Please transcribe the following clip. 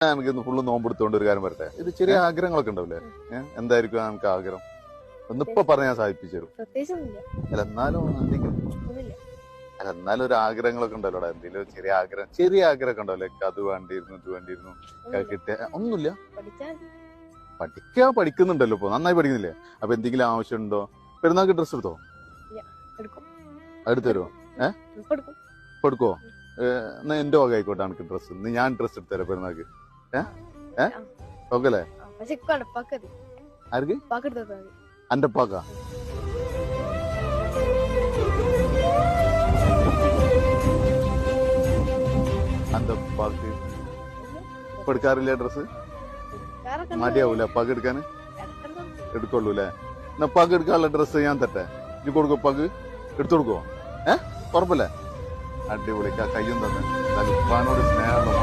എനിക്കിന്ന് ഫുള്ള് നോമ്പെടുത്തോണ്ട് ഒരു കാര്യം വരട്ടെ. ഇത് ചെറിയ ആഗ്രഹങ്ങളൊക്കെ ഉണ്ടാവില്ലേ? എന്തായിരിക്കും നമുക്ക് ആഗ്രഹം? ഒന്നിപ്പോ പറഞ്ഞാൽ സാധിപ്പിച്ചു തരും. അല്ല എന്നാലും എന്തെങ്കിലും അല്ല എന്നാലും ഒരു ആഗ്രഹങ്ങളൊക്കെ ഉണ്ടല്ലോ. എന്തെങ്കിലും ചെറിയ ആഗ്രഹമൊക്കെ ഉണ്ടാവില്ലേ? അത് വേണ്ടിയിരുന്നു ഇത് വേണ്ടിയിരുന്നു കിട്ടിയ ഒന്നുമില്ല. പഠിക്കുന്നുണ്ടല്ലോ ഇപ്പൊ, നന്നായി പഠിക്കുന്നില്ലേ? അപ്പൊ എന്തെങ്കിലും ആവശ്യമുണ്ടോ? പെരുന്നാൾക്ക് ഡ്രസ്സ് എടുത്തോ? എടുത്തു തരുമോ? കൊടുക്കുവോ? എന്നാ എന്റെ വക ആയിക്കോട്ടെ എനിക്ക് ഡ്രസ്സ്. ഞാൻ ഡ്രസ്സ് എടുത്തു തരാം പെരുന്നാൾക്ക്. ഓക്കെ അല്ലേ? ആർക്ക്? അന്റെ പാക്ക അന്റെ പാക്ക് ഇപ്പൊ എടുക്കാറില്ല ഡ്രസ്സ്? മടിയാവൂല പാക്ക് എടുക്കാന്? എടുക്കുള്ളൂ അല്ലേ? എന്നാ പാക്ക് എടുക്കാനുള്ള ഡ്രസ്സ് ഞാൻ തട്ടെ. നീ കൊടുക്കോ? പാക്ക് എടുത്തു കൊടുക്കുവോ? ഉറപ്പല്ലേ? അടിപൊളി. കയ്യും തന്നെ ഉപ്പാനോട് സ്നേഹമുള്ള